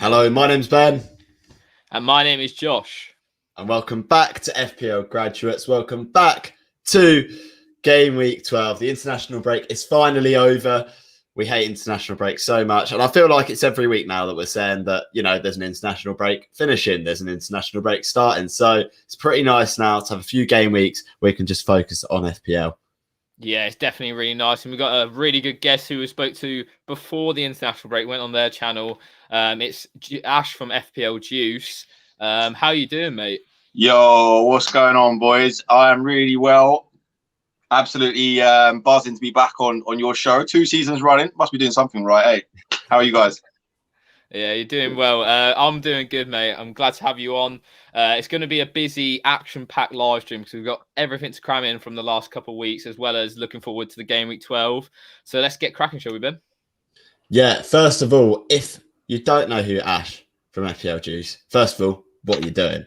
Hello, my name's Ben. And my name is Josh. And welcome back to FPL Graduates. Welcome back to Game Week 12. The international break is finally over. We hate international breaks so much. And I feel like it's every week now that we're saying that, there's an international break finishing, there's an international break starting. So it's pretty nice now to have a few game weeks where we can just focus on FPL. Yeah, it's definitely really nice. And we've got a really good guest who we spoke to before the international break, went on their channel. It's Ash from FPL Juice. How are you doing, mate? Yo, what's going on, boys? I am really well. Absolutely buzzing to be back on your show. 2 seasons running. Must be doing something right, eh? How are you guys? Yeah, you're doing well. I'm doing good, mate. I'm glad to have you on. It's going to be a busy, action-packed live stream because we've got everything to cram in from the last couple of weeks, as well as looking forward to the Game Week 12. So let's get cracking, shall we, Ben? Yeah, first of all, if you don't know who Ash from FPL Juice, first of all, what are you doing?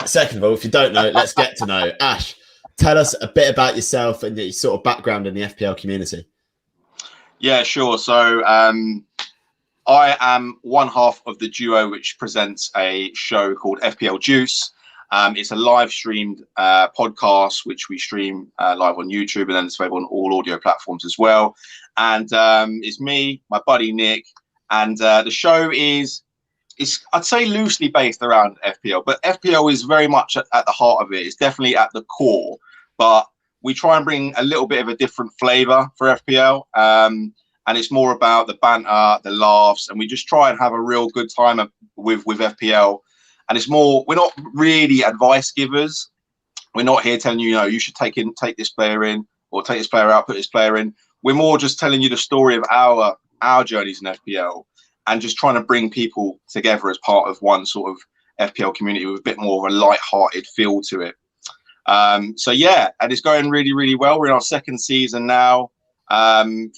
Second of all, if you don't know, let's get to know. Ash, tell us a bit about yourself and your sort of background in the FPL community. Yeah, sure. So I am one half of the duo which presents a show called FPL Juice. It's a live streamed podcast which we stream live on YouTube, and then it's available on all audio platforms as well. And it's me, my buddy Nick, and the show is I'd say loosely based around FPL, but FPL is very much at the heart of it. It's definitely at the core, but we try and bring a little bit of a different flavor for FPL. And it's more about the banter, the laughs, and we just try and have a real good time with FPL. And it's more, we're not really advice givers. We're not here telling you, you should take this player in, or take this player out, put this player in. We're more just telling you the story of our journeys in FPL, and just trying to bring people together as part of one sort of FPL community with a bit more of a light-hearted feel to it. So yeah, and it's going really, really well. We're in our 2nd season now.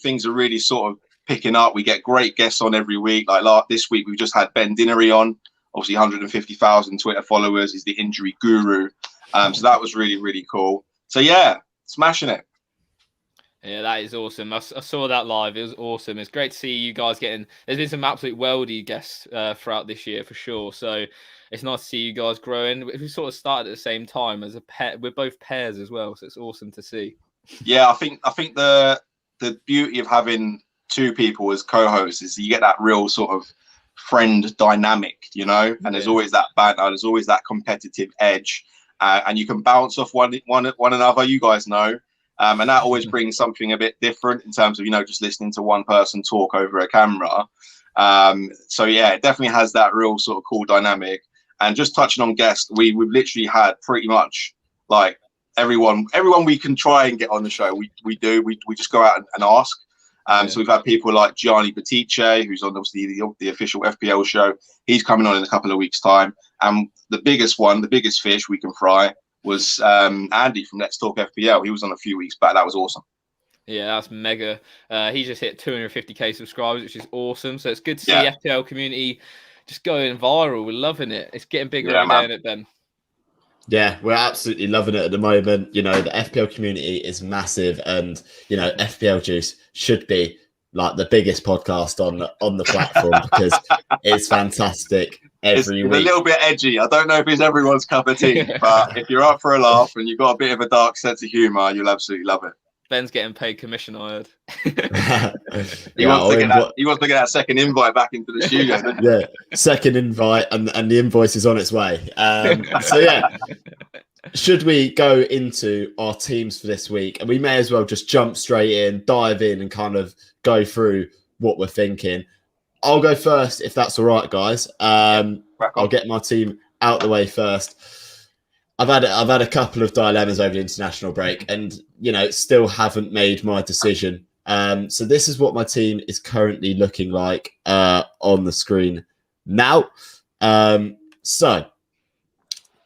Things are really sort of picking up. We get great guests on every week. Like this week, we've just had Ben Dinnery on. Obviously, 150,000 Twitter followers. He's the injury guru. So that was really, really cool. So yeah, smashing it. Yeah, that is awesome. I saw that live. It was awesome. It's great to see you guys getting. There's been some absolute worldy guests throughout this year for sure. So it's nice to see you guys growing. We sort of started at the same time as a pair. We're both pairs as well, so it's awesome to see. Yeah, I think the beauty of having 2 people as co-hosts is you get that real sort of friend dynamic, and there's always that banter, there's always that competitive edge, and you can bounce off one another. You guys know. And that always brings something a bit different in terms of, just listening to one person talk over a camera. So yeah, it definitely has that real sort of cool dynamic. And just touching on guests, we've literally had pretty much like everyone we can try and get on the show. We just go out and ask. So we've had people like Gianni Batice, who's on obviously the official FPL show. He's coming on in a couple of weeks' time. And the biggest fish we can fry was Andy from Let's Talk FPL. He was on a few weeks back. That was awesome. Yeah, that's mega. He just hit 250k subscribers, which is awesome. So it's good to see FPL community just going viral. We're loving it. It's getting bigger every day, isn't it, Ben? Yeah, we're absolutely loving it at the moment. The FPL community is massive, and FPL Juice should be like the biggest podcast on the platform because it's fantastic. It's week. A little bit edgy. I don't know if it's everyone's cup of tea, but if you're up for a laugh and you've got a bit of a dark sense of humour, you'll absolutely love it. Ben's getting paid commission, I heard. He wants to get that second invite back into the studio. Yeah, second invite, and the invoice is on its way. So yeah, should we go into our teams for this week? And we may as well just jump straight in, dive in, and kind of go through what we're thinking. I'll go first, if that's all right, guys. I'll get my team out the way first. I've had a couple of dilemmas over the international break, and still haven't made my decision. So this is what my team is currently looking like on the screen now. So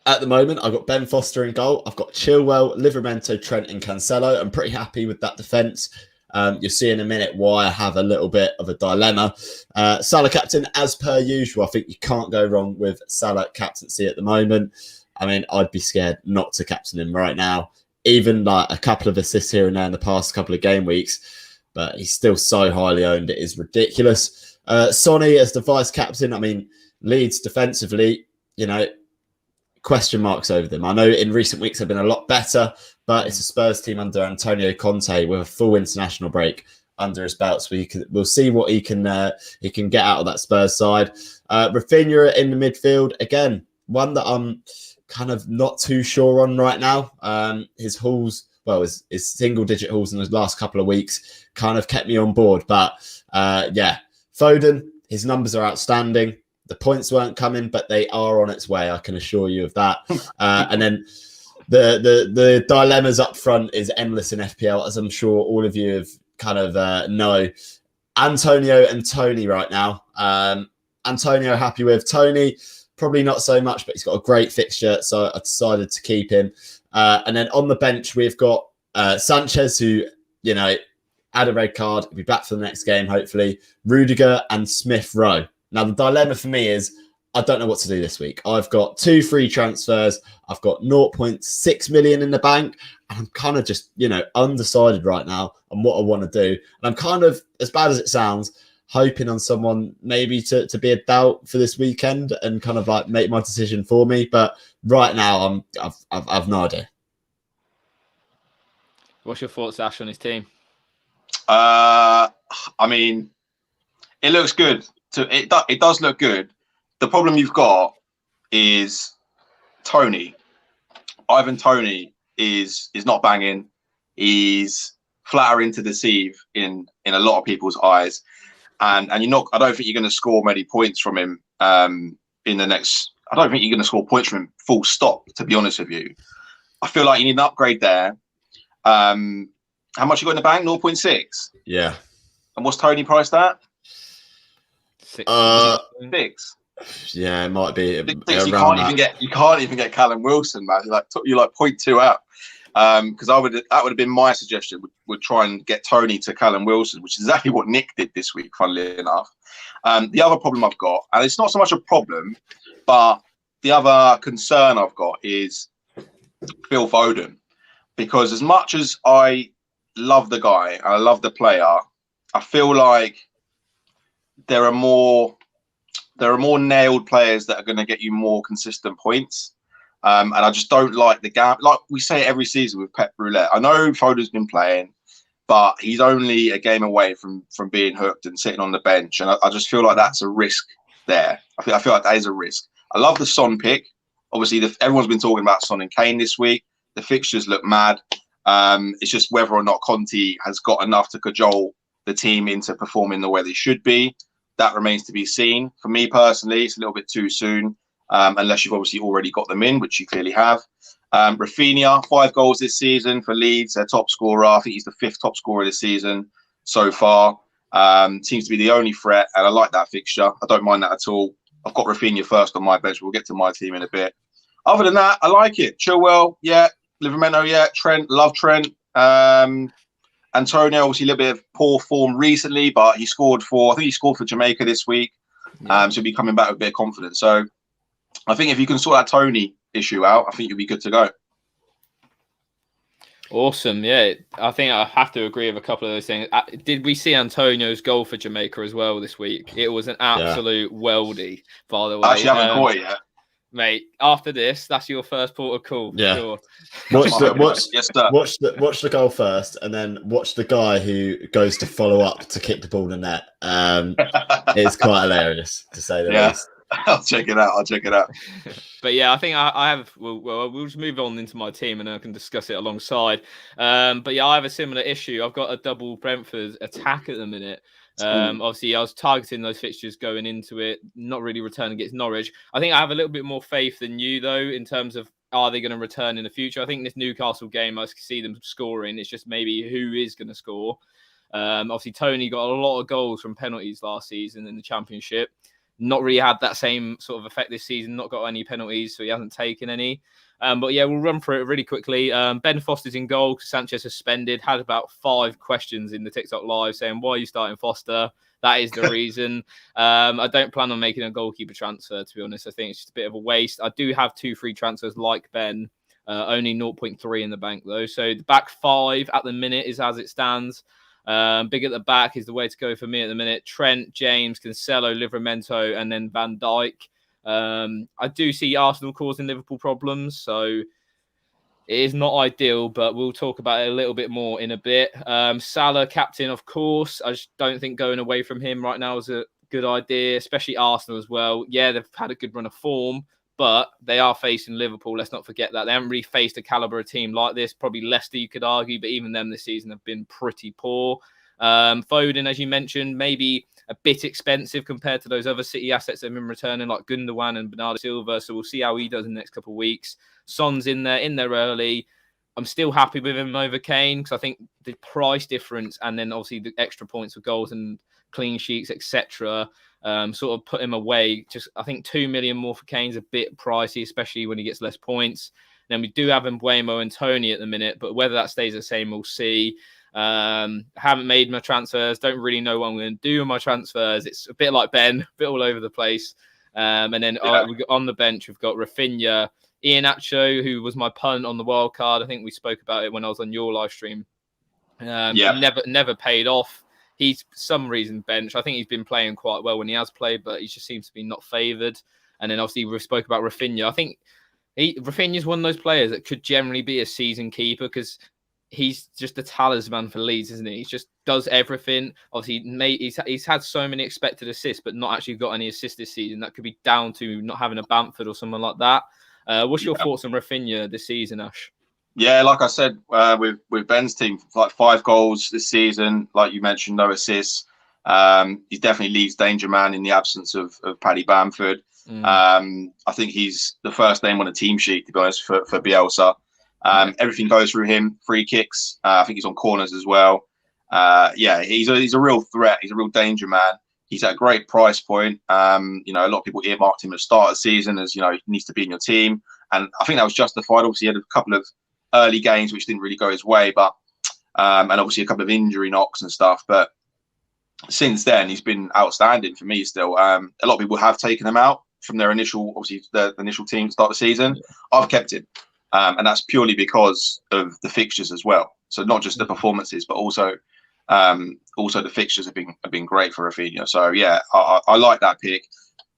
at the moment, I've got Ben Foster in goal. I've got Chilwell, Livramento, Trent, and Cancelo. I'm pretty happy with that defence. You'll see in a minute why I have a little bit of a dilemma. Salah captain, as per usual. I think you can't go wrong with Salah captaincy at the moment. I mean, I'd be scared not to captain him right now. Even like a couple of assists here and there in the past couple of game weeks, but he's still so highly owned. It is ridiculous. Sonny as the vice captain. I mean, Leeds defensively, question marks over them. I know in recent weeks they've been a lot better, but it's a Spurs team under Antonio Conte with a full international break under his belt. So we'll see what he can get out of that Spurs side. Rafinha in the midfield, again, one that I'm kind of not too sure on right now. His hauls, his single-digit hauls in the last couple of weeks kind of kept me on board. But Foden, his numbers are outstanding. The points weren't coming, but they are on its way. I can assure you of that. And then the dilemmas up front is endless in FPL, as I'm sure all of you have kind of know. Antonio and Tony right now. Antonio happy with Tony, probably not so much, but he's got a great fixture, so I decided to keep him. And then on the bench, we've got Sanchez, who, had a red card. He'll be back for the next game, hopefully. Rudiger and Smith Rowe. Now, the dilemma for me is I don't know what to do this week. I've got 2 free transfers. I've got 0.6 million in the bank. And I'm kind of just, undecided right now on what I want to do. And I'm kind of, as bad as it sounds, hoping on someone maybe to be a doubt for this weekend and kind of like make my decision for me. But right now, I've no idea. What's your thoughts, Ash, on his team? I mean, it looks good. It does look good. The problem you've got is Tony. Ivan Toney is not banging. He's flattering to deceive in a lot of people's eyes, and you're not. I don't think you're going to score many points from him in the next. I don't think you're going to score points from him. Full stop. To be honest with you, I feel like you need an upgrade there. How much you got in the bank? 0.6. Yeah. And what's Tony priced at? 6. 6. Yeah, it might be. You can't even get Callum Wilson, man. You're like 0.2 out. Because that would have been my suggestion. Would try and get Tony to Callum Wilson, which is exactly what Nick did this week, funnily enough. The other problem I've got, and it's not so much a problem, but the other concern I've got is Phil Foden. Because as much as I love the guy and I love the player, I feel like there are more nailed players that are going to get you more consistent points. And I just don't like the gap. Like we say every season with Pep Roulette. I know Foden's been playing, but he's only a game away from being hooked and sitting on the bench. And I just feel like that's a risk there. I feel like that is a risk. I love the Son pick. Obviously, everyone's been talking about Son and Kane this week. The fixtures look mad. It's just whether or not Conte has got enough to cajole the team into performing the way they should be. That remains to be seen. For me personally, it's a little bit too soon, unless you've obviously already got them in, which you clearly have. Rafinha, 5 goals this season for Leeds, their top scorer. I think he's the 5th top scorer this season so far. Seems to be the only threat, and I like that fixture. I don't mind that at all. I've got Rafinha first on my bench. We'll get to my team in a bit. Other than that, I like it. Chilwell, yeah. Livramento, yeah. Trent, love Trent. Antonio, obviously a little bit of poor form recently, but he scored for Jamaica this week. So he'll be coming back with a bit of confidence. So I think if you can sort that Tony issue out, I think you'll be good to go. Awesome. Yeah, I think I have to agree with a couple of those things. Did we see Antonio's goal for Jamaica as well this week? It was an absolute weldy, by the way. I actually haven't caught it yet. Mate, after this, that's your first port of call. Yeah. Sure. Watch the goal first, and then watch the guy who goes to follow up to kick the ball in the net. It's quite hilarious, to say the least. I'll check it out. But yeah, I think I have. We'll just move on into my team, and I can discuss it alongside. But yeah, I have a similar issue. I've got a double Brentford attack at the minute. Obviously, I was targeting those fixtures going into it, not really returning against Norwich. I think I have a little bit more faith than you, though, in terms of are they going to return in the future. I think this Newcastle game, I see them scoring. It's just maybe who is going to score. Obviously, Tony got a lot of goals from penalties last season in the Championship. Not really had that same sort of effect this season, not got any penalties, so he hasn't taken any. But yeah, we'll run through it really quickly. Ben Foster's in goal, Sanchez suspended, had about 5 questions in the TikTok live saying, why are you starting Foster? That is the reason. I don't plan on making a goalkeeper transfer, to be honest. I think it's just a bit of a waste. I do have 2 free transfers like Ben, only 0.3 in the bank though. So the back 5 at the minute is as it stands. Big at the back is the way to go for me at the minute. Trent, James, Cancelo, Livramento, and then Van Dijk. I do see Arsenal causing Liverpool problems, so it is not ideal, but we'll talk about it a little bit more in a bit. Salah, captain, of course. I just don't think going away from him right now is a good idea, especially Arsenal as well. Yeah, they've had a good run of form, but they are facing Liverpool. Let's not forget that. They haven't really faced a calibre of team like this. Probably Leicester, you could argue, but even them this season have been pretty poor. Foden, as you mentioned, maybe a bit expensive compared to those other City assets that have been returning, like Gundogan and Bernardo Silva. So we'll see how he does in the next couple of weeks. Son's in there early. I'm still happy with him over Kane because I think the price difference and then obviously the extra points for goals and clean sheets, etc., sort of put him away. Just I think 2 million more for Kane's a bit pricey, especially when he gets less points. Then we do have Mbeumo and Tony at the minute, but whether that stays the same, we'll see. Haven't made my transfers. Don't really know what I'm going to do with my transfers. It's a bit like Ben, a bit all over the place. And then we got on the bench, we've got Rafinha, Iheanacho, who was my punt on the wild card. I think we spoke about it when I was on your live stream. Never paid off. He's for some reason bench. I think he's been playing quite well when he has played, but he just seems to be not favoured. And then obviously we spoke about Rafinha. I think Rafinha's one of those players that could generally be a season keeper because he's just a talisman for Leeds, isn't he? He just does everything. Obviously, he's had so many expected assists, but not actually got any assists this season. That could be down to not having a Bamford or someone like that. What's your thoughts on Rafinha this season, Ash? Yeah, like I said, with Ben's team, like 5 goals this season. Like you mentioned, no assists. He definitely leaves danger man in the absence of Paddy Bamford. I think he's the first name on the team sheet, to be honest, for Bielsa. Everything goes through him. Free kicks. I think he's on corners as well. He's a real threat. He's a real danger man. He's at a great price point. A lot of people earmarked him at the start of the season as, he needs to be in your team. And I think that was justified. Obviously, he had a couple of early games which didn't really go his way, but and obviously a couple of injury knocks and stuff. But since then, he's been outstanding for me still. A lot of people have taken him out from their initial team to start the season. I've kept him. And that's purely because of the fixtures as well. So not just the performances, but also the fixtures have been great for Rafinha. So yeah, I like that pick.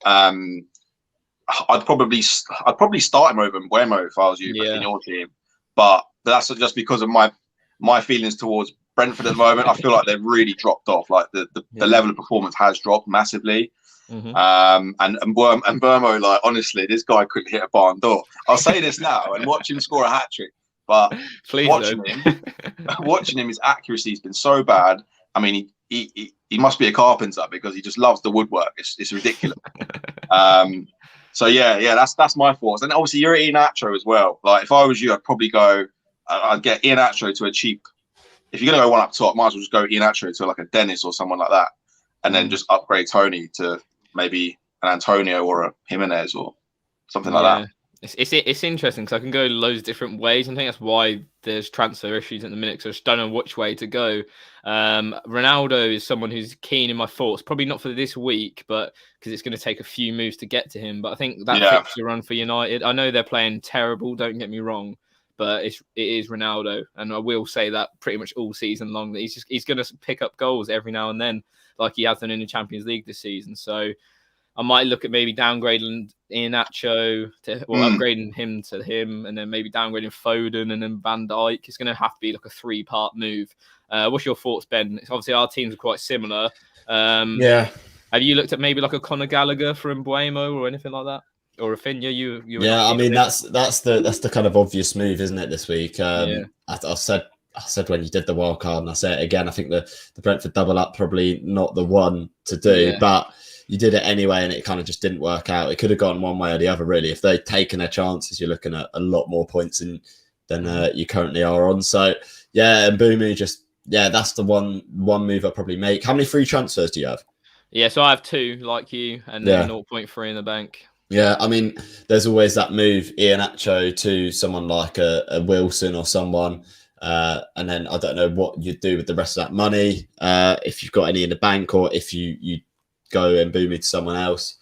I'd probably start him over Mbeumo if I was you in your team, but that's just because of my feelings towards Brentford at the moment. I feel like they've really dropped off. Like the level of performance has dropped massively. And Mbeumo, like honestly, this guy could hit a barn door. I'll say this now and watch him score a hat trick. But watching him, his accuracy has been so bad. I mean, he must be a carpenter because he just loves the woodwork. It's ridiculous. So that's my thoughts. And obviously, you're Iheanacho as well. Like if I was you, I'd get Iheanacho to a cheap. If you're gonna go one up top, might as well just go Iheanacho to like a Dennis or someone like that, and then just upgrade Tony to maybe an Antonio or a Jimenez or something like that. It's interesting because I can go loads of different ways. I think that's why there's transfer issues at the minute because I just don't know which way to go. Ronaldo is someone who's keen in my thoughts, probably not for this week, but because it's going to take a few moves to get to him. But I think that fixture run for United, I know they're playing terrible, don't get me wrong, but it is Ronaldo. And I will say that pretty much all season long, that he's going to pick up goals every now and then like he has done in the Champions League this season. So I might look at maybe downgrading Iheanacho upgrading him to him, and then maybe downgrading Foden and then Van Dijk. It's going to have to be like a 3-part move. What's your thoughts, Ben? Obviously, our teams are quite similar. Have you looked at maybe like a Conor Gallagher for Mbeumo or anything like that, or Rafinha? I mean that's the kind of obvious move, isn't it? This week, I said when you did the wild card, and I say it again. I think the Brentford double up probably not the one to do, but you did it anyway, and it kind of just didn't work out. It could have gone one way or the other, really. If they'd taken their chances, you're looking at a lot more points than you currently are on. So, and Mbeumo that's the one move I'll probably make. How many free transfers do you have? Yeah, so I have 2, like you, and then 0.3 in the bank. Yeah, I mean, there's always that move, Iheanacho to someone like a Wilson or someone. And then I don't know what you'd do with the rest of that money, if you've got any in the bank or if you go and boom it to someone else.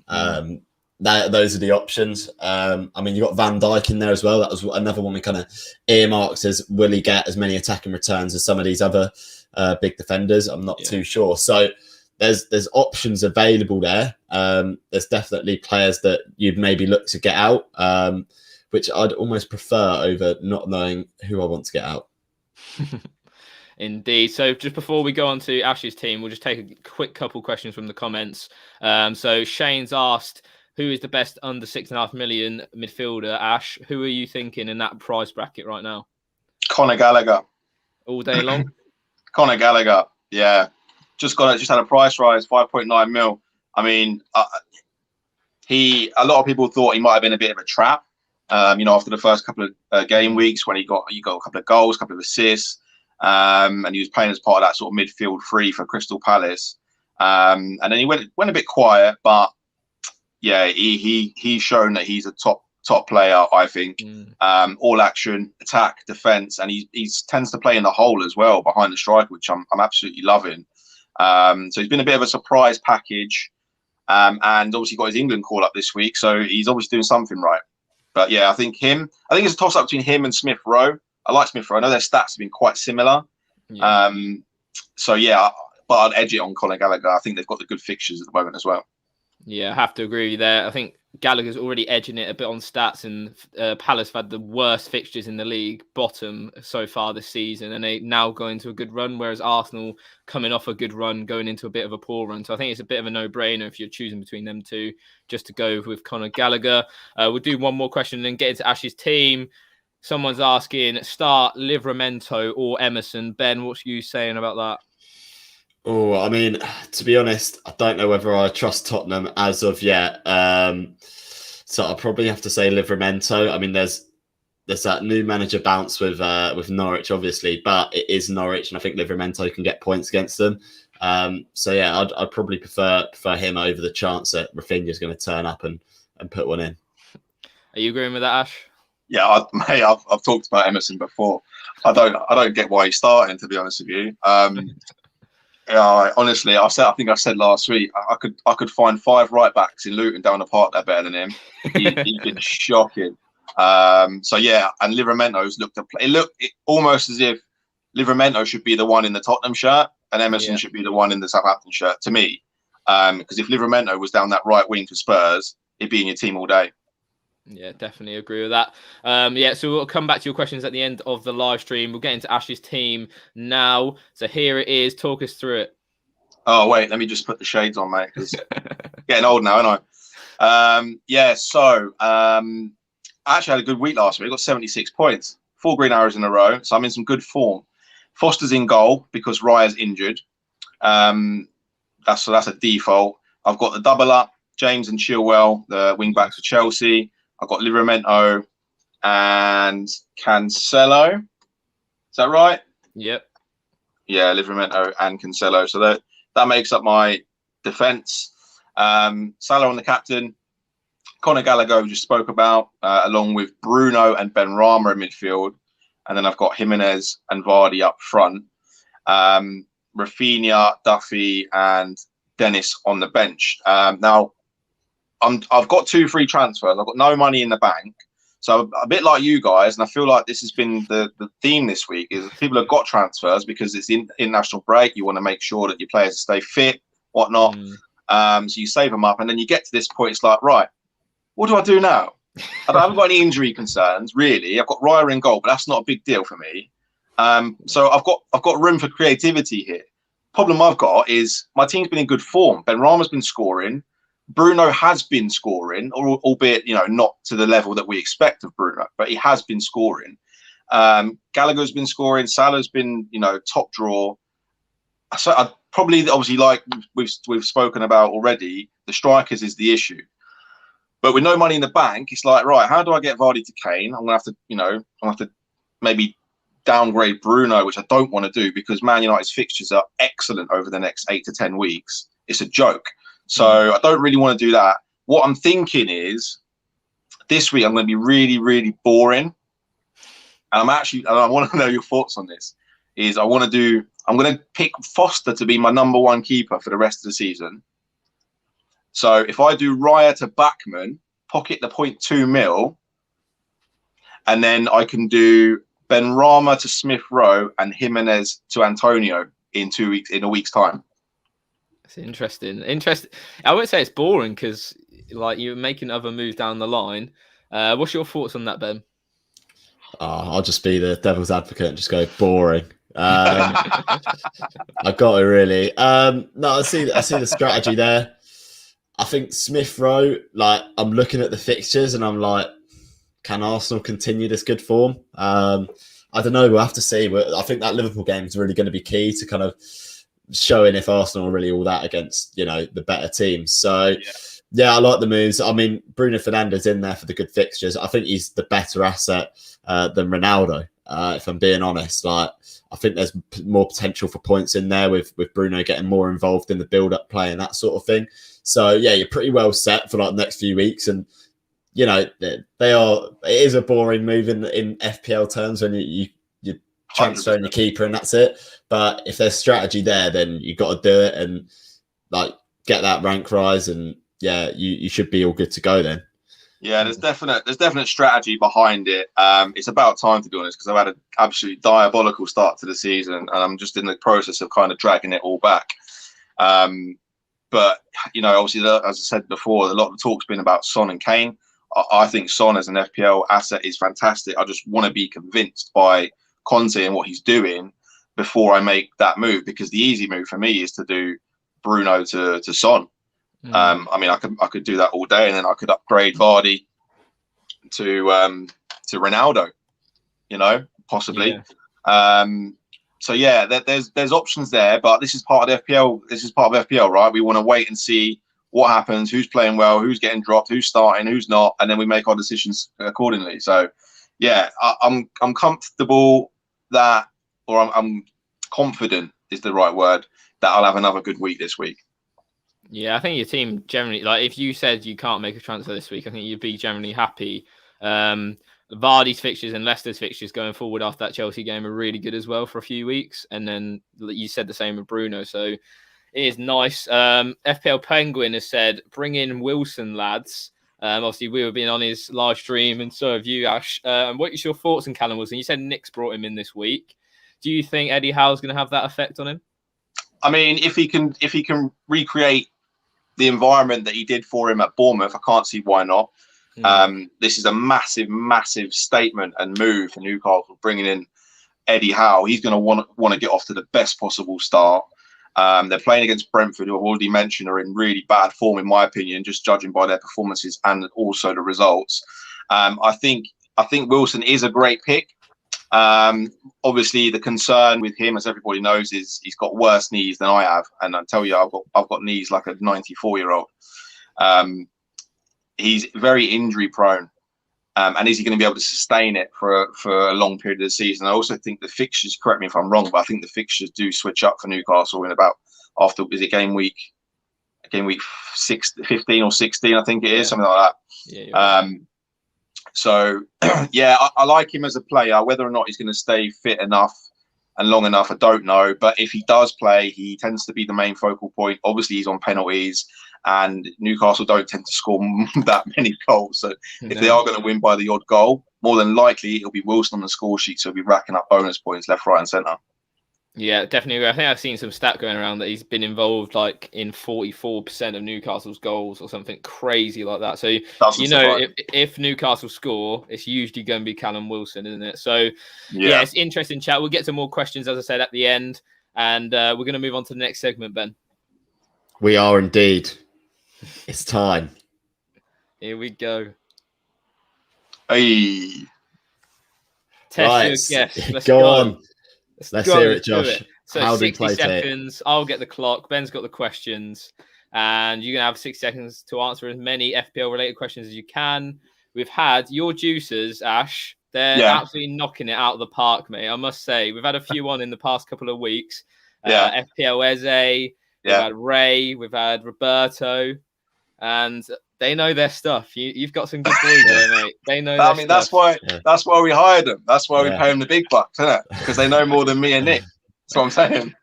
Those are the options. I mean, you got Van Dijk in there as well. That was another one we kind of earmarked as will he get as many attacking returns as some of these other big defenders. I'm not too sure. So there's options available there. There's definitely players that you'd maybe look to get out, which I'd almost prefer over not knowing who I want to get out. Indeed. So just before we go on to Ash's team, we'll just take a quick couple questions from the comments. So Shane's asked, who is the best under 6.5 million midfielder? Ash, who are you thinking in that price bracket right now? Conor Gallagher. All day long? Conor Gallagher, yeah. Just had a price rise, 5.9 mil. I mean, a lot of people thought he might have been a bit of a trap. After the first couple of game weeks when he got a couple of goals, a couple of assists, and he was playing as part of that sort of midfield three for Crystal Palace. And then he went a bit quiet, but yeah, he's shown that he's a top player, I think. All action, attack, defense, and he tends to play in the hole as well behind the striker, which I'm absolutely loving. So he's been a bit of a surprise package, and obviously got his England call up this week, so he's obviously doing something right. But yeah, I think it's a toss up between him and Smith Rowe. I like Smith Rowe. I know their stats have been quite similar. Yeah. So yeah, but I'd edge it on Conor Gallagher. I think they've got the good fixtures at the moment as well. Yeah, I have to agree with you there. I think Gallagher's already edging it a bit on stats, and Palace have had the worst fixtures in the league, bottom so far this season, and they now go into a good run, whereas Arsenal coming off a good run, going into a bit of a poor run. So I think it's a bit of a no-brainer if you're choosing between them two, just to go with Conor Gallagher. We'll do one more question and then get into Ash's team. Someone's asking, start Livramento or Emerson. Ben, what's you saying about that? Oh, I mean, to be honest, I don't know whether I trust Tottenham as of yet. So I'll probably have to say Livramento. I mean, there's that new manager bounce with Norwich, obviously, but it is Norwich, and I think Livramento can get points against them. So yeah, I'd probably prefer him over the chance that Rafinha's going to turn up and put one in. Are you agreeing with that, Ash? Yeah, I've talked about Emerson before. I don't get why he's starting, to be honest with you. Honestly, I think I said last week I could find 5 right backs in Luton down the park that are better than him. He's been shocking. So yeah, and Livramento's looked almost as if Livramento should be the one in the Tottenham shirt and Emerson should be the one in the Southampton shirt to me. Because if Livramento was down that right wing for Spurs, he'd be in your team all day. Yeah, definitely agree with that. So we'll come back to your questions at the end of the live stream. We'll get into Ash's team now. So here it is. Talk us through it. Oh, wait, let me just put the shades on, mate, because getting old now, aren't I? So I actually had a good week last week. I got 76 points, 4 green arrows in a row. So I'm in some good form. Foster's in goal because Raya's injured. That's a default. I've got the double up, James and Chilwell, the wing backs for Chelsea. I've got Livramento and Cancelo. Is that right? Yep. Yeah, Livramento and Cancelo. So that makes up my defence. Salah on the captain. Conor Gallagher, we just spoke about, along with Bruno and Benrahma in midfield. And then I've got Jimenez and Vardy up front. Rafinha, Duffy and Dennis on the bench. Now, I've got 2 free transfers. I've got no money in the bank. So a bit like you guys, and I feel like this has been the theme this week, is people have got transfers because it's in international break. You want to make sure that your players stay fit, whatnot. So you save them up, and then you get to this point. It's like, right, what do I do now? I haven't got any injury concerns, really. I've got Raya in goal, but that's not a big deal for me. So I've got room for creativity here. Problem I've got is my team's been in good form. Benrahma's been scoring. Bruno has been scoring, albeit not to the level that we expect of Bruno, but he has been scoring. Gallagher's been scoring. Salah's been top draw. So I'd probably, obviously, like we've spoken about already, the strikers is the issue. But with no money in the bank, it's like, right, how do I get Vardy to Kane? I'm gonna have to maybe downgrade Bruno, which I don't want to do because Man United's fixtures are excellent over the next 8 to 10 weeks. It's a joke. So I don't really want to do that. What I'm thinking is this week I'm going to be really, really boring. And I want to know your thoughts on this. I'm going to pick Foster to be my number 1 keeper for the rest of the season. So if I do Raya to Bachmann, pocket the 0.2 mil, and then I can do Benrahma to Smith Rowe and Jimenez to Antonio in a week's time. It's interesting. I wouldn't say it's boring because like you're making other moves down the line. What's your thoughts on that, Ben? I'll just be the devil's advocate and just go boring. I got it really. No, I see the strategy there. I think Smith Rowe, like I'm looking at the fixtures and I'm like, can Arsenal continue this good form? I don't know. We'll have to see. I think that Liverpool game is really going to be key to kind of showing if Arsenal are really all that against, the better teams. So yeah, I like the moves. I mean, Bruno Fernandes in there for the good fixtures. I think he's the better asset than Ronaldo. If I'm being honest, like I think there's more potential for points in there with Bruno getting more involved in the build-up play and that sort of thing. So yeah, you're pretty well set for like the next few weeks, and it is a boring move in FPL terms when you're transferring your keeper and that's it. But if there's strategy there, then you've got to do it and like get that rank rise, and yeah, you should be all good to go then. Yeah, there's definite strategy behind it. It's about time, to be honest, because I've had an absolutely diabolical start to the season, and I'm just in the process of kind of dragging it all back. But obviously, as I said before, a lot of the talk's been about Son and Kane. I think Son as an FPL asset is fantastic. I just want to be convinced by Conte and what he's doing before I make that move, because the easy move for me is to do Bruno to Son. I mean, I could do that all day, and then I could upgrade Vardy to Ronaldo, possibly. Yeah. So yeah, there's options there, but this is part of FPL. This is part of FPL, right? We want to wait and see what happens, who's playing well, who's getting dropped, who's starting, who's not, and then we make our decisions accordingly. So yeah, I'm comfortable that, or I'm confident is the right word, that I'll have another good week this week. Yeah, I think your team generally, like if you said you can't make a transfer this week, I think you'd be generally happy. Vardy's fixtures and Leicester's fixtures going forward after that Chelsea game are really good as well for a few weeks. And then you said the same with Bruno. So it is nice. FPL Penguin has said, bring in Wilson, lads. Obviously, we were being on his live stream, and so have you, Ash. What is your thoughts on Callum Wilson? You said Nick's brought him in this week. Do you think Eddie Howe's going to have that effect on him? I mean, if he can recreate the environment that he did for him at Bournemouth, I can't see why not. This is a massive, massive statement and move for Newcastle, bringing in Eddie Howe. He's going to want to get off to the best possible start. They're playing against Brentford, who I've already mentioned are in really bad form, in my opinion, just judging by their performances and also the results. I think Wilson is a great pick. Obviously, the concern with him, as everybody knows, is he's got worse knees than I have, and I tell you, I've got knees like a 94-year-old. He's very injury prone, and is he going to be able to sustain it for a long period of the season? I also think the fixtures, correct me if I'm wrong, but I think the fixtures do switch up for Newcastle in about game week 15 or 16, I think it is, something like that. Yeah, so, yeah, I like him as a player. Whether or not he's going to stay fit enough and long enough, I don't know. But if he does play, he tends to be the main focal point. Obviously, he's on penalties, and Newcastle don't tend to score that many goals. So if they are going to win by the odd goal, more than likely it'll be Wilson on the score sheet. So he'll be racking up bonus points left, right, and centre. Yeah, definitely. I think I've seen some stat going around that he's been involved like in 44% of Newcastle's goals or something crazy like that. So, if Newcastle score, it's usually going to be Callum Wilson, isn't it? So, yeah, it's interesting chat. We'll get to more questions, as I said, at the end. And we're going to move on to the next segment, Ben. We are indeed. It's time. Here we go. Hey. Test your guess. Let's go on. Let's hear it, Josh. So how 60 seconds. I'll get the clock. Ben's got the questions. And you're going to have 6 seconds to answer as many FPL-related questions as you can. We've had your juicers, Ash. They're absolutely knocking it out of the park, mate. I must say. We've had a few on in the past couple of weeks. FPL Eze. We've had Ray. We've had Roberto. And they know their stuff. You've got some good boys there, mate. They know their stuff. That's why we hired them. That's why we pay them the big bucks, isn't it? Because they know more than me and Nick. That's what I'm saying.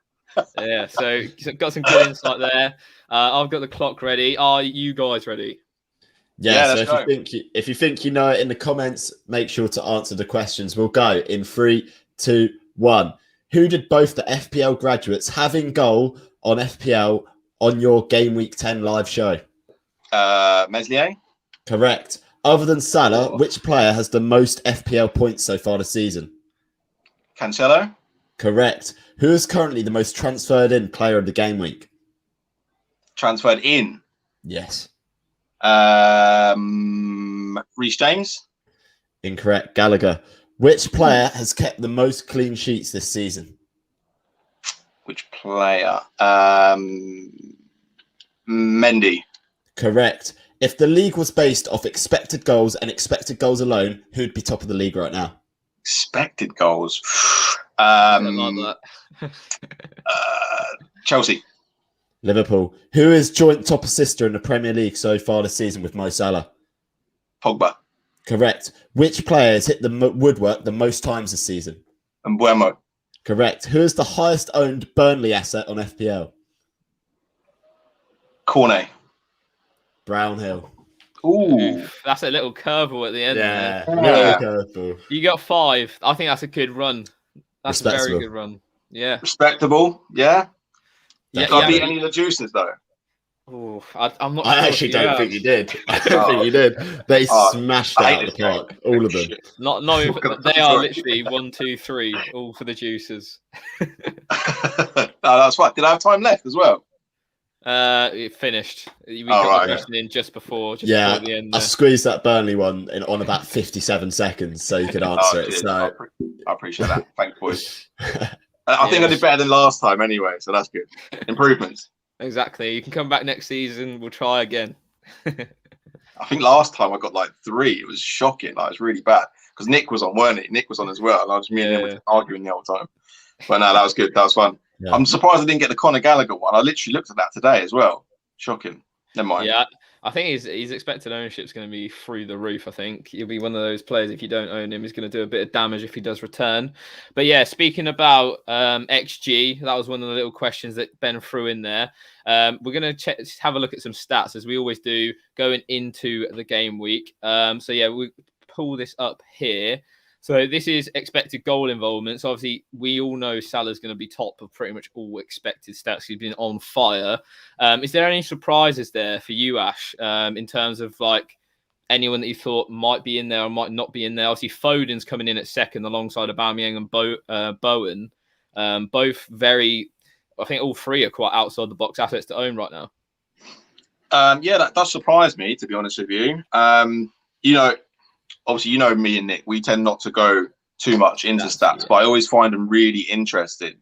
Yeah, so got some good insight there. I've got the clock ready. Are you guys ready? Yeah, so if you think you know it in the comments, make sure to answer the questions. We'll go in 3, 2, 1. Who did both the FPL graduates have in goal on FPL on your Game Week 10 live show? Meslier. Correct. Other than Salah, which player has the most FPL points so far this season? Cancelo. Correct. Who is currently the most transferred in player of the game week? Transferred in. Yes. Reece James. Incorrect. Gallagher. Which player has kept the most clean sheets this season? Which player? Mendy. Correct. If the league was based off expected goals and expected goals alone, who'd be top of the league right now? Expected goals. Like that. Chelsea. Liverpool. Who is joint top assister in the Premier League so far this season with Mo Salah? Pogba. Correct. Which player has hit the woodwork the most times this season? And Buemo. Correct. Who is the highest owned Burnley asset on FPL? Cornet. Brownhill. Ooh. That's a little curveball at the end. Yeah. There. You got 5. I think that's a good run. That's a very good run. Yeah. Respectable. Yeah. Yeah. Did I beat any of the juices though? Oh, I'm not. I actually don't think you did. I don't think you did. They smashed out of the park, all of them. Not they are literally 1, 2, 3, all for the juices. No, that's right. Did I have time left as well? It finished. We got the question in just before the end. I squeezed that Burnley one on about 57 seconds, so you could answer it. So I appreciate that. Thanks, boys. I think I did better than last time anyway, so that's good. Improvements. Exactly. You can come back next season. We'll try again. I think last time I got like 3. It was shocking. Like, it was really bad because Nick was on, weren't he? Nick was on as well. And I was me and him were arguing the whole time. But no, that was good. That was fun. Yeah. I'm surprised I didn't get the Conor Gallagher one. I literally looked at that today as well. Shocking. Never mind. Yeah, I think his expected ownership is going to be through the roof. I think he'll be one of those players, if you don't own him, he's going to do a bit of damage if he does return. But yeah, speaking about XG, that was one of the little questions that Ben threw in there. We're going to have a look at some stats, as we always do, going into the game week. So yeah, we pull this up here. So this is expected goal involvement. So obviously, we all know Salah's going to be top of pretty much all expected stats. He's been on fire. Is there any surprises there for you, Ash, in terms of like anyone that you thought might be in there or might not be in there? Obviously, Foden's coming in at second alongside Aubameyang and Bowen. Both very, I think all 3 are quite outside the box assets to own right now. Yeah, that does surprise me, to be honest with you. Obviously, me and Nick, we tend not to go too much into stats, but I always find them really interesting.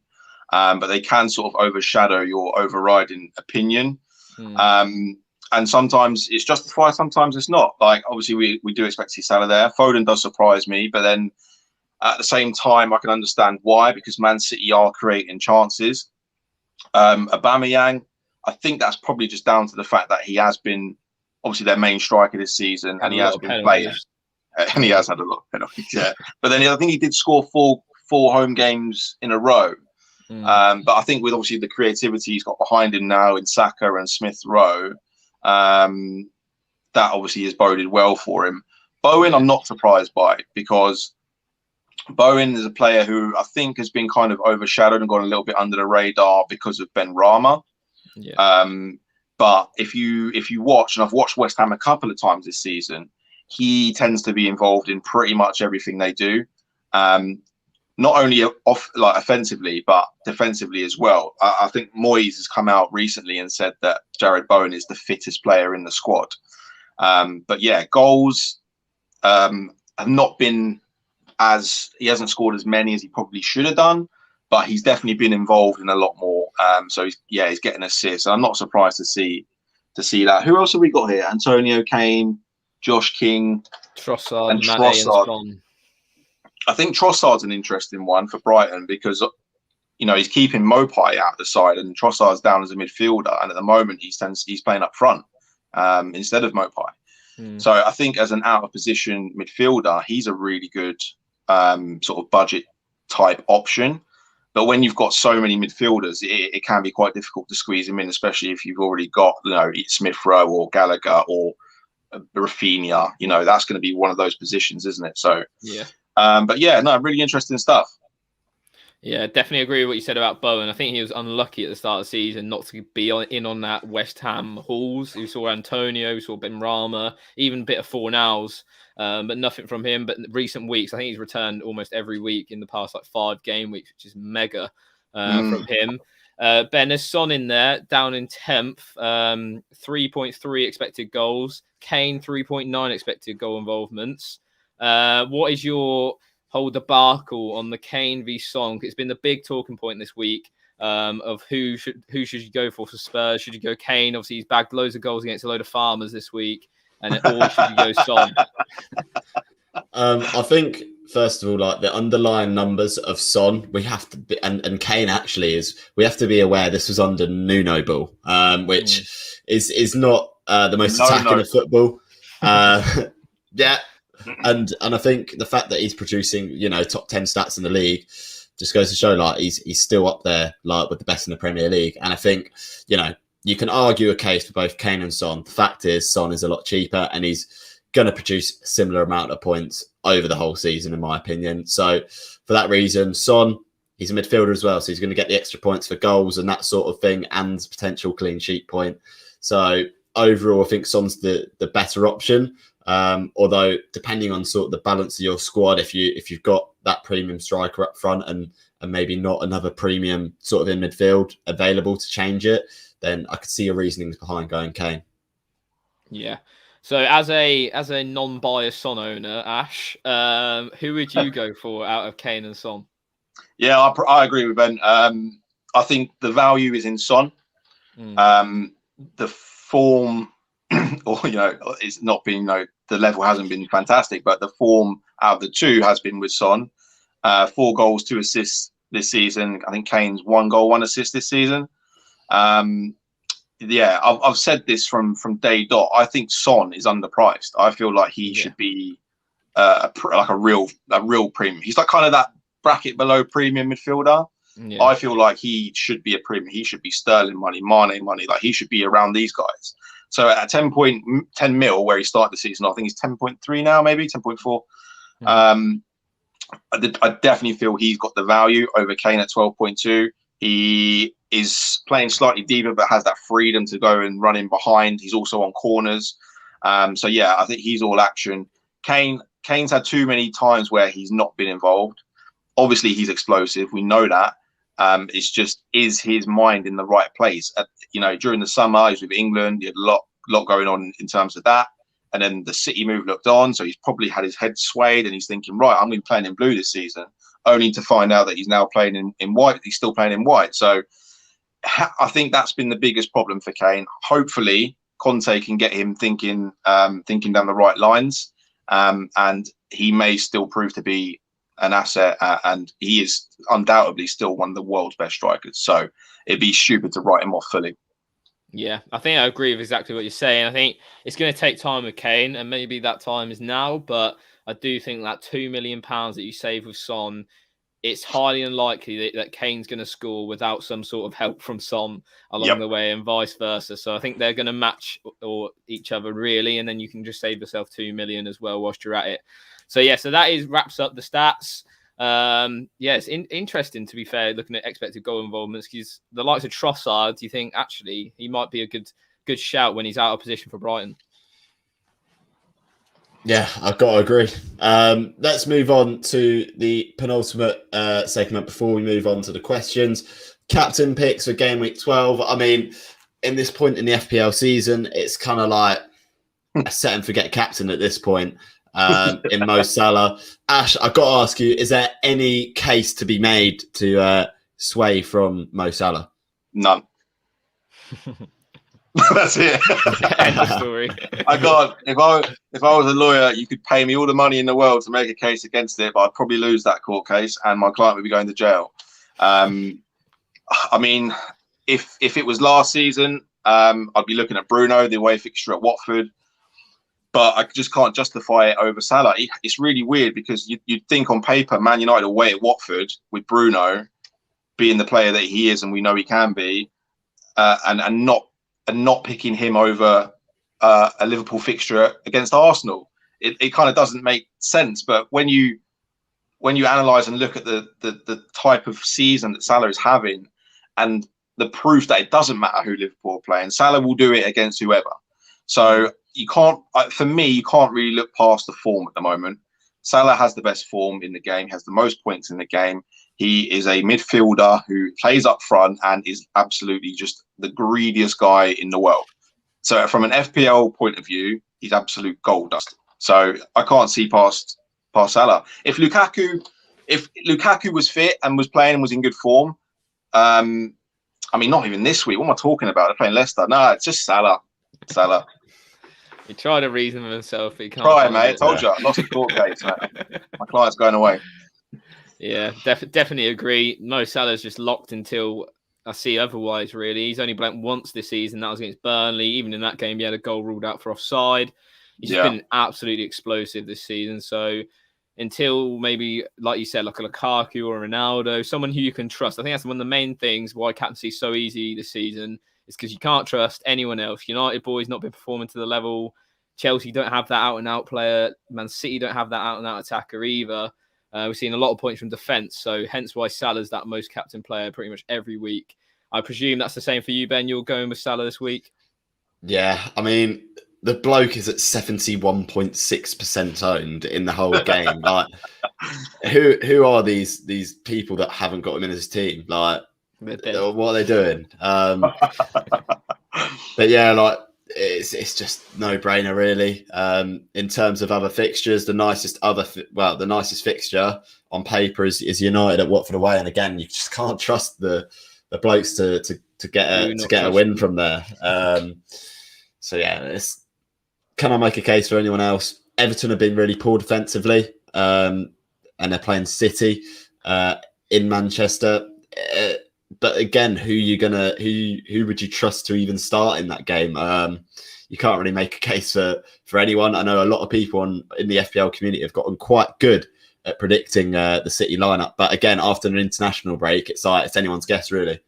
But they can sort of overshadow your overriding opinion. And sometimes it's justified, sometimes it's not. Like, obviously, we do expect to see Salah there. Foden does surprise me, but then at the same time, I can understand why, because Man City are creating chances. Aubameyang, I think that's probably just down to the fact that he has been, obviously, their main striker this season, and he has been playing. And he has had a lot of penalties, yeah. But then I think he did score four home games in a row. But I think with obviously the creativity he's got behind him now in Saka and Smith Rowe, that obviously has boded well for him. Bowen, I'm not surprised by, because Bowen is a player who I think has been kind of overshadowed and gone a little bit under the radar because of Ben Rama. Yeah. But if you watch, and I've watched West Ham a couple of times this season, he tends to be involved in pretty much everything they do, not only offensively, but defensively as well. I think Moyes has come out recently and said that Jared Bowen is the fittest player in the squad. But yeah, goals have not been he hasn't scored as many as he probably should have done, but he's definitely been involved in a lot more. So he's getting assists. And I'm not surprised to see that. Who else have we got here? Antonio Kane, Josh King, Trossard, and Trossard. I think Trossard's an interesting one for Brighton because, he's keeping Mopai out the side and Trossard's down as a midfielder. And at the moment, he's playing up front instead of Mopai. So I think as an out of position midfielder, he's a really good sort of budget type option. But when you've got so many midfielders, it can be quite difficult to squeeze him in, especially if you've already got, Smith Rowe or Gallagher or Rafinha. That's going to be one of those positions, isn't it? So yeah. But yeah, no, really interesting stuff. Yeah, definitely agree with what you said about Bowen. I think he was unlucky at the start of the season not to be in on that West Ham hauls. We saw Antonio, we saw Ben Rama, even a bit of Fornals, but nothing from him. But in recent weeks, I think he's returned almost every week in the past 5 game weeks, which is mega from him. Ben, there's Son in there, down in 10th, 3.3 expected goals. Kane, 3.9 expected goal involvements. What is your whole debacle on the Kane v Son? It's been the big talking point this week of who should you go for Spurs? Should you go Kane? Obviously, he's bagged loads of goals against a load of farmers this week, or should you go Son? I think first of all, like the underlying numbers of Son, we have to be, and Kane actually we have to be aware this was under Nuno Ball, which is not the most attacking of football. Yeah. And I think the fact that he's producing, top 10 stats in the league just goes to show like he's still up there like with the best in the Premier League. And I think, you can argue a case for both Kane and Son. The fact is Son is a lot cheaper and he's going to produce a similar amount of points over the whole season, in my opinion. So for that reason, Son, he's a midfielder as well. So he's going to get the extra points for goals and that sort of thing and potential clean sheet point. So overall, I think Son's the better option. Although depending on sort of the balance of your squad, if you've got that premium striker up front and maybe not another premium sort of in midfield available to change it, then I could see your reasonings behind going Kane. Yeah. So as a non-biased Son owner, Ash, who would you go for out of Kane and Son? Yeah, I agree with Ben. I think the value is in Son. The form, or it's not been the level hasn't been fantastic, but the form out of the two has been with Son. 4 goals, 2 assists this season. I think Kane's 1 goal, 1 assist this season. Yeah, I've said this from day dot. I think Son is underpriced. I feel like he should be like a real premium. He's like kind of that bracket below premium midfielder. Yeah. I feel like he should be a premium. He should be Sterling money, Mane money. Like he should be around these guys. So at 10 mil, where he started the season, I think he's 10.3 now, maybe 10.4. I definitely feel he's got the value over Kane at 12.2. He is playing slightly deeper, but has that freedom to go and run in behind. He's also on corners. So yeah, I think he's all action. Kane's had too many times where he's not been involved. Obviously, he's explosive. We know that. It's just, is his mind in the right place? During the summer, he was with England. He had a lot going on in terms of that. And then the City move looked on. So he's probably had his head swayed and he's thinking, right, I'm going to be playing in blue this season, only to find out that he's now playing in white. He's still playing in white. So I think that's been the biggest problem for Kane. Hopefully, Conte can get him thinking down the right lines. And he may still prove to be an asset, and he is undoubtedly still one of the world's best strikers. So it'd be stupid to write him off fully. Yeah, I think I agree with exactly what you're saying. I think it's going to take time with Kane, and maybe that time is now. But I do think that £2 million that you save with Son, it's highly unlikely that Kane's going to score without some sort of help from Son along the way, and vice versa. So I think they're going to match or each other really, and then you can just save yourself £2 million as well whilst you're at it. So yeah, so that wraps up the stats. It's interesting, to be fair, looking at expected goal involvements, because the likes of Trossard, do you think actually he might be a good shout when he's out of position for Brighton? Yeah, I've got to agree. Let's move on to the penultimate segment before we move on to the questions. Captain picks for game week 12. I mean, in this point in the FPL season, it's kind of like a set and forget captain at this point. In Mo Salah. Ash, I've got to ask you, is there any case to be made to sway from Mo Salah? None. That's it. End of story. I got, if I was a lawyer, you could pay me all the money in the world to make a case against it, but I'd probably lose that court case and my client would be going to jail. I mean, if it was last season, I'd be looking at Bruno, the away fixture at Watford. But I just can't justify it over Salah. It's really weird because you'd think on paper, Man United away at Watford with Bruno being the player that he is and we know he can be, and not picking him over a Liverpool fixture against Arsenal. It kind of doesn't make sense. But when you when you analyze and look at the type of season that Salah is having, and the proof that it doesn't matter who Liverpool are playing, Salah will do it against whoever. So you can't, for me, you can't really look past the form at the moment. Salah has the best form in the game, has the most points in the game. He is a midfielder who plays up front and is absolutely just the greediest guy in the world. So from an FPL point of view, he's absolute gold dust. So I can't see past Salah. If Lukaku was fit and was playing and was in good form, I mean, not even this week. What am I talking about? They're playing Leicester. No, it's just Salah. He tried to reason with himself, but he can't. Try, mate. I told you. I lost the court case, mate. My client's going away. Yeah, definitely agree. Mo Salah's just locked until I see otherwise, really. He's only blanked once this season. That was against Burnley. Even in that game, he had a goal ruled out for offside. He's been absolutely explosive this season. So until maybe, like you said, like a Lukaku or Ronaldo, someone who you can trust. I think that's one of the main things why captaincy is so easy this season, is because you can't trust anyone else. United boys not been performing to the level. Chelsea don't have that out-and-out player. Man City don't have that out-and-out attacker either. We've seen a lot of points from defence, so hence why Salah's that most captain player pretty much every week. I presume that's the same for you, Ben. You're going with Salah this week? Yeah, I mean, the bloke is at 71.6% owned in the whole game. Like, who are these people that haven't got him in his team? Like, what are they doing? But yeah, like, it's just no brainer, really. In terms of other fixtures, the nicest fixture on paper is United at Watford away, and again, you just can't trust the blokes to get a win from there. So yeah, can I make a case for anyone else? Everton have been really poor defensively, and they're playing City in Manchester. But again, who would you trust to even start in that game? You can't really make a case for anyone. I know a lot of people in the FPL community have gotten quite good at predicting the City lineup, but again, after an international break, it's anyone's guess, really.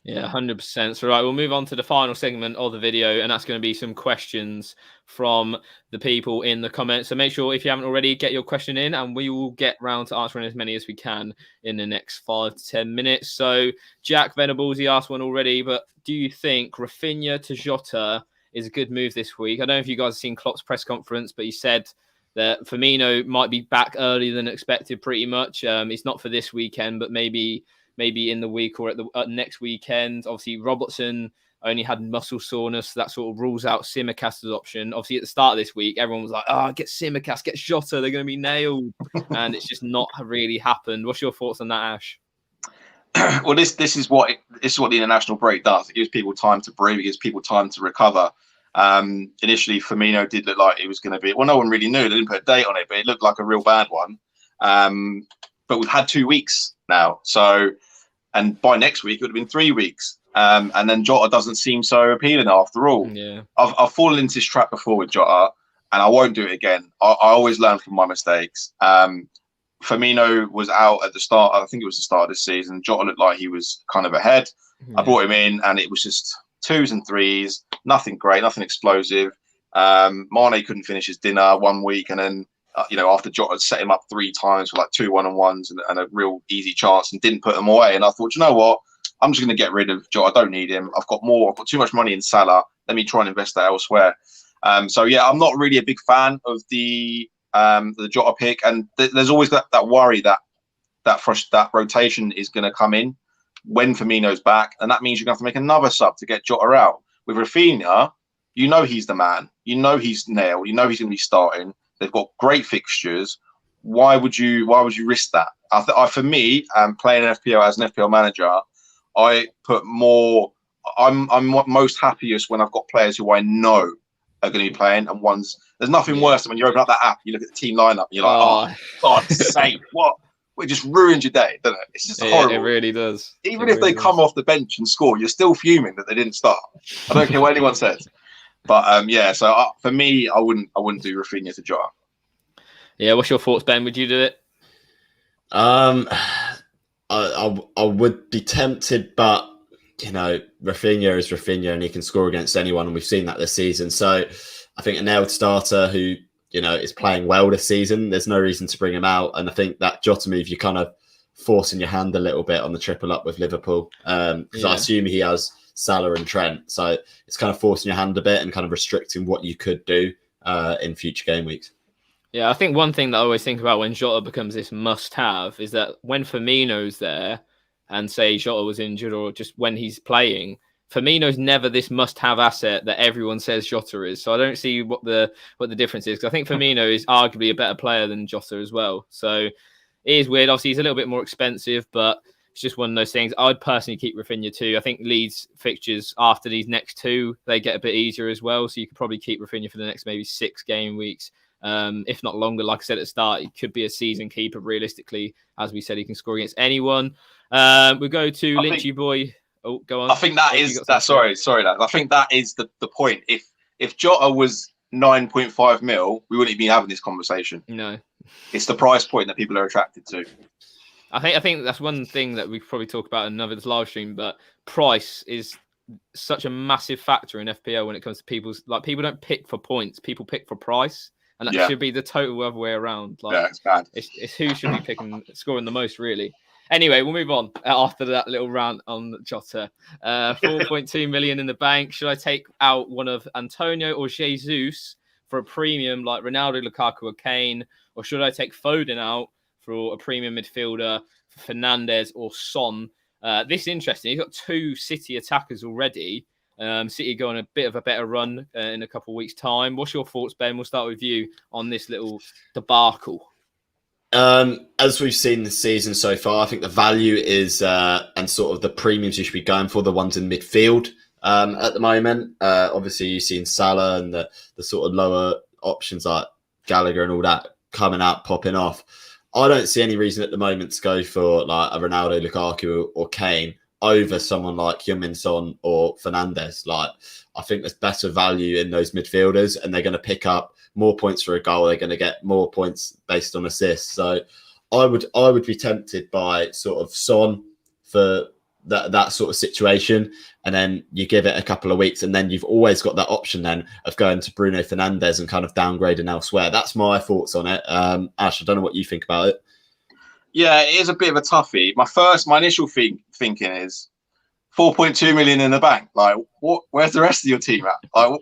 Yeah, 100%. So, right, we'll move on to the final segment of the video, and that's going to be some questions from the people in the comments. So make sure, if you haven't already, get your question in, and we will get round to answering as many as we can in the next 5 to 10 minutes. So Jack Venables, he asked one already, but do you think Rafinha to Jota is a good move this week? I don't know if you guys have seen Klopp's press conference, but he said that Firmino might be back earlier than expected pretty much. It's not for this weekend, but maybe in the week or at next weekend. Obviously, Robertson only had muscle soreness. So that sort of rules out Tsimikas' option. Obviously, at the start of this week, everyone was like, get Tsimikas, get Jota. They're going to be nailed. And it's just not really happened. What's your thoughts on that, Ash? Well, this is what the international break does. It gives people time to breathe. It gives people time to recover. Initially, Firmino did look like it was going to be. Well, no one really knew. They didn't put a date on it, but it looked like a real bad one. But we've had 2 weeks now. And by next week, it would have been 3 weeks. And then Jota doesn't seem so appealing after all. Yeah. I've fallen into this trap before with Jota, and I won't do it again. I always learn from my mistakes. Firmino was out at the start. I think it was the start of this season. Jota looked like he was kind of ahead. Yeah. I brought him in, and it was just 2s and 3s. Nothing great, nothing explosive. Mane couldn't finish his dinner 1 week, and then after Jota had set him up 3 times for like 2 1-on-1s and a real easy chance, and didn't put them away. And I thought, you know what? I'm just going to get rid of Jota. I don't need him. I've got too much money in Salah. Let me try and invest that elsewhere. So yeah, I'm not really a big fan of the Jota pick, and there's always that worry that rotation is going to come in when Firmino's back, and that means you're going to have to make another sub to get Jota out. With Rafinha, he's the man. He's nailed. He's going to be starting. They've got great fixtures. Why would you risk that? For me, playing FPL as an FPL manager, I put more. I'm most happiest when I've got players who I know are going to be playing, and there's nothing worse than when you open up that app, you look at the team lineup, and you're like, oh God's sake, what? It just ruins your day, doesn't it? It's just horrible. It really does. Even if they come off the bench and score, you're still fuming that they didn't start. I don't care what anyone says. But so for me, I wouldn't do Rafinha to Jota. Yeah, what's your thoughts, Ben? Would you do it? I would be tempted, but Rafinha is Rafinha, and he can score against anyone, and we've seen that this season. So I think a nailed starter who is playing well this season. There's no reason to bring him out. And I think that Jota move, you're kind of forcing your hand a little bit on the triple up with Liverpool. Because I assume he has Salah and Trent. So it's kind of forcing your hand a bit and kind of restricting what you could do in future game weeks. Yeah, I think one thing that I always think about when Jota becomes this must-have is that when Firmino's there and say Jota was injured or just when he's playing, Firmino's never this must-have asset that everyone says Jota is. So I don't see what the difference is. Because I think Firmino is arguably a better player than Jota as well. So it is weird. Obviously, he's a little bit more expensive, but it's just one of those things. I'd personally keep Rafinha too. I think Leeds fixtures after these next two, they get a bit easier as well. So you could probably keep Rafinha for the next maybe 6 game weeks. If not longer, like I said at the start, he could be a season keeper realistically. As we said, he can score against anyone. We go to Lynchy Boy. Oh, go on. I think that is that. Sorry, lad. I think that is the point. If Jota was 9.5 mil, we wouldn't be having this conversation. No, it's the price point that people are attracted to. I think that's one thing that we could probably talk about in another live stream. But price is such a massive factor in FPL when it comes to people's people don't pick for points, people pick for price, and that should be the total other way around. It's bad. It's who should be picking scoring the most, really. Anyway, we'll move on after that little rant on Jota. 4.2 million in the bank. Should I take out one of Antonio or Jesus for a premium like Ronaldo, Lukaku, or Kane? Or should I take Foden out for a premium midfielder, Fernandes or Son? This is interesting. He's got 2 City attackers already. City go on a bit of a better run in a couple of weeks' time. What's your thoughts, Ben? We'll start with you on this little debacle. As we've seen this season so far, I think the value is and sort of the premiums you should be going for, the ones in midfield at the moment. Obviously, you've seen Salah and the sort of lower options like Gallagher and all that coming out, popping off. I don't see any reason at the moment to go for like a Ronaldo, Lukaku or Kane over someone like Heung-min Son or Fernandes. Like, I think there's better value in those midfielders and they're going to pick up more points for a goal. They're going to get more points based on assists. So I would be tempted by sort of Son for that sort of situation. And then you give it a couple of weeks and then you've always got that option then of going to Bruno Fernandes and kind of downgrading elsewhere. That's my thoughts on it. Ash, I don't know what you think about it. Yeah, it is a bit of a toughie. My initial thinking is 4.2 million in the bank. Like, where's the rest of your team at? I'll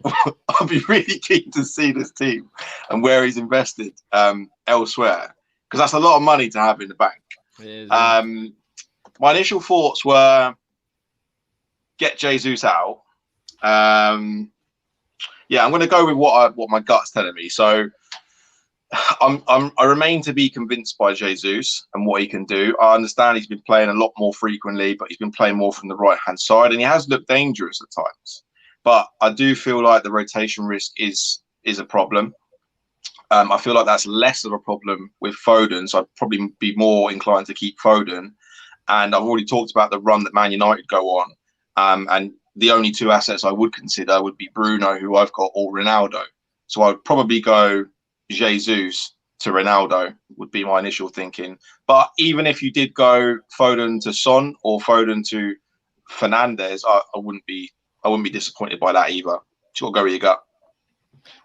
be really keen to see this team and where he's invested elsewhere, because that's a lot of money to have in the bank. My initial thoughts were get Jesus out. I'm going to go with what my gut's telling me. So I remain to be convinced by Jesus and what he can do. I understand he's been playing a lot more frequently, but he's been playing more from the right-hand side, and he has looked dangerous at times. But I do feel like the rotation risk is a problem. I feel like that's less of a problem with Foden, so I'd probably be more inclined to keep Foden. And I've already talked about the run that Man United go on, and the only 2 assets I would consider would be Bruno, who I've got, or Ronaldo. So I would probably go Jesus to Ronaldo would be my initial thinking. But even if you did go Foden to Son or Foden to Fernandes, I wouldn't be disappointed by that either. Sure, go with your gut.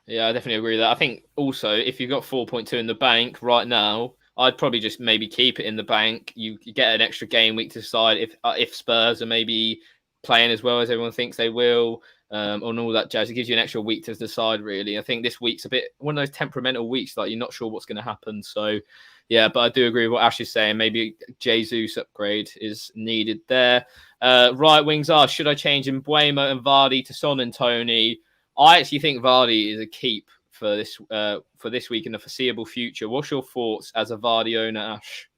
Yeah, I definitely agree with that. I think also if you've got 4.2 in the bank right now, I'd probably just maybe keep it in the bank. You get an extra game week to decide if Spurs are maybe playing as well as everyone thinks they will. On all that jazz, it gives you an extra week to decide, really. I think this week's a bit one of those temperamental weeks, like you're not sure what's going to happen. So, yeah, but I do agree with what Ash is saying. Maybe Jesus upgrade is needed there. Right wings are, should I change Mbeumo and Vardy to Son and Tony? I actually think Vardy is a keep for this week in the foreseeable future. What's your thoughts as a Vardy owner, Ash?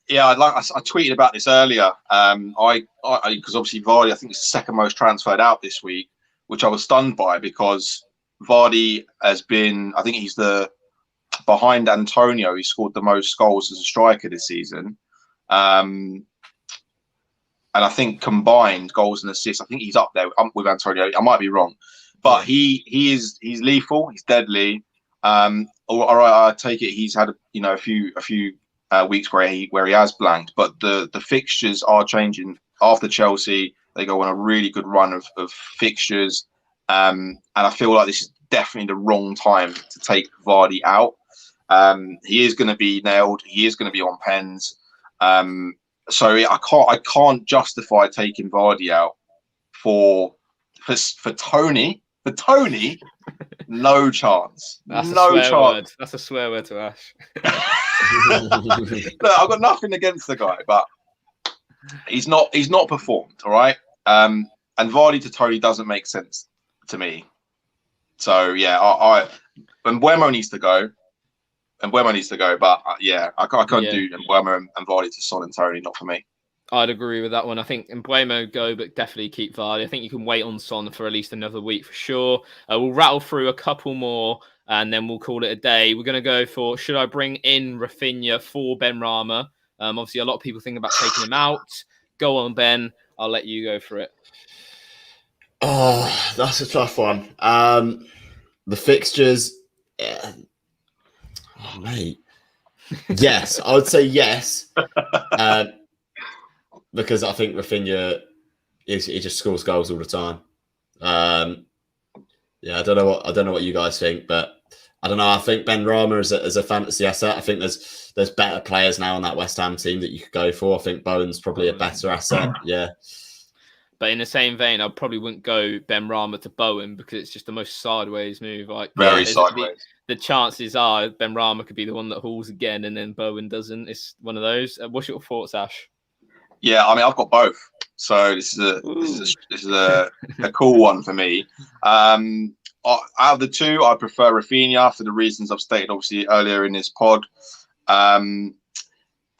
Yeah, I tweeted about this earlier. Because obviously Vardy, I think, is the second most transferred out this week, which I was stunned by because Vardy has been, I think he's behind Antonio. He scored the most goals as a striker this season. And I think combined goals and assists, I think he's up there with Antonio. I might be wrong, but he's lethal. He's deadly. I take it he's had a few weeks where he has blanked, but the fixtures are changing after Chelsea. They go on a really good run of fixtures, and I feel like this is definitely the wrong time to take Vardy out. He is going to be nailed. He is going to be on pens. So I can't justify taking Vardy out for Tony. For Tony, no chance. That's no a swear chance. word. That's a swear word to Ash. Look, I've got nothing against the guy, but he's not performed. All right. And Vardy to Tony doesn't make sense to me. So yeah, and Mbeumo needs to go. But I can't do Mbeumo and Vardy to Son and Tony. Not for me. I'd agree with that one. I think Mbeumo go, but definitely keep Vardy. I think you can wait on Son for at least another week for sure. We'll rattle through a couple more and then we'll call it a day. We're going to go for, should I bring in Rafinha for Benrahma? Obviously, a lot of people think about taking him out. Go on, Ben. I'll let you go for it. Oh, that's a tough one. The fixtures... Oh, mate. Yes, I would say yes. Because I think Rafinha he just scores goals all the time. I don't know what you guys think, but I don't know. I think Benrahma as a fantasy asset. I think there's better players now on that West Ham team that you could go for. I think Bowen's probably a better asset. Yeah. But in the same vein, I probably wouldn't go Benrahma to Bowen because it's just the most sideways move. Like very sideways. The chances are Benrahma could be the one that hauls again, and then Bowen doesn't. It's one of those. What's your thoughts, Ash? Yeah, I mean, I've got both, so this is a cool one for me. Out of the two, I prefer Rafinha for the reasons I've stated obviously earlier in this pod.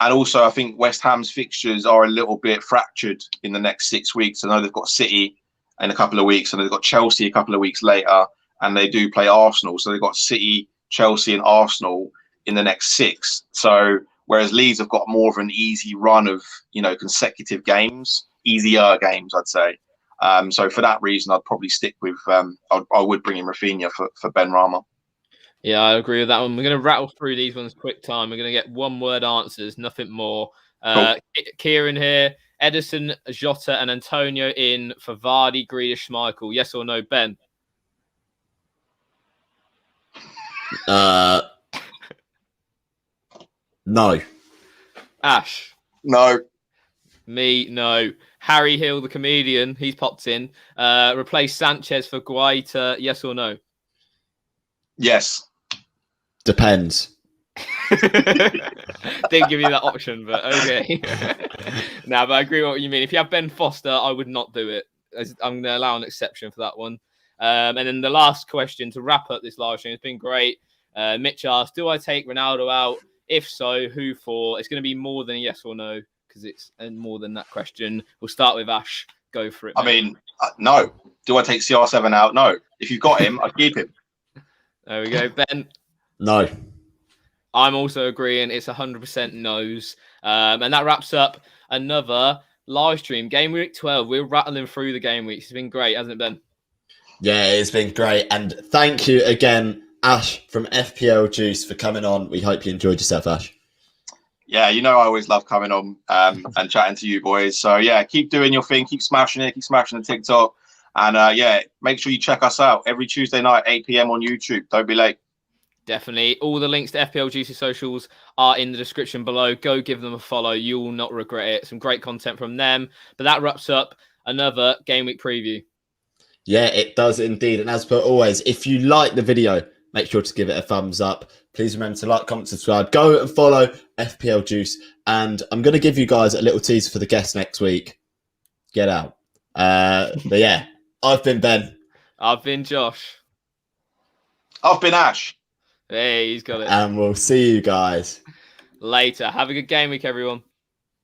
And also, I think West Ham's fixtures are a little bit fractured in the next 6 weeks. I know they've got City in a couple of weeks, and they've got Chelsea a couple of weeks later, and they do play Arsenal. So they've got City, Chelsea, and Arsenal in the next 6. So whereas Leeds have got more of an easy run of consecutive games, easier games, I'd say. So for that reason, I'd probably stick with. I would bring in Rafinha for Benrahma. Yeah, I agree with that one. We're going to rattle through these ones quick time. We're going to get one-word answers, nothing more. Cool. Kieran here. Edison, Jota, and Antonio in for Vardy, Grealish, Schmeichel. Yes or no, Ben? No. Ash? No. Me, no. Harry Hill, the comedian, he's popped in. Replace Sanchez for Guaita. Yes or no? Yes. Depends. Didn't give you that option, but okay. But I agree with what you mean. If you have Ben Foster, I would not do it. I'm going to allow an exception for that one. And then the last question to wrap up this live stream. It's been great. Mitch asked, do I take Ronaldo out? If so, who for? It's going to be more than a yes or no because it's more than that question. We'll start with Ash. Go for it. I mean, no. Do I take CR7 out? No. If you've got him, I'd keep him. There we go, Ben. No. I'm also agreeing. It's 100% no's. And that wraps up another live stream. Game week 12. We're rattling through the game weeks. It's been great, hasn't it, Ben? Yeah, it's been great. And thank you again, Ash from FPL Juice, for coming on. We hope you enjoyed yourself, Ash. Yeah, I always love coming on and chatting to you boys. So, yeah, keep doing your thing. Keep smashing it. Keep smashing the TikTok. And, make sure you check us out every Tuesday night, 8 p.m. on YouTube. Don't be late. Definitely. All the links to FPL Juice's socials are in the description below. Go give them a follow. You will not regret it. Some great content from them. But that wraps up another Game Week Preview. Yeah, it does indeed. And as per always, if you like the video, make sure to give it a thumbs up. Please remember to like, comment, subscribe. Go and follow FPL Juice. And I'm going to give you guys a little teaser for the guest next week. Get out. But yeah, I've been Ben. I've been Josh. I've been Ash. Hey, he's got it. And we'll see you guys later. Have a good game week, everyone.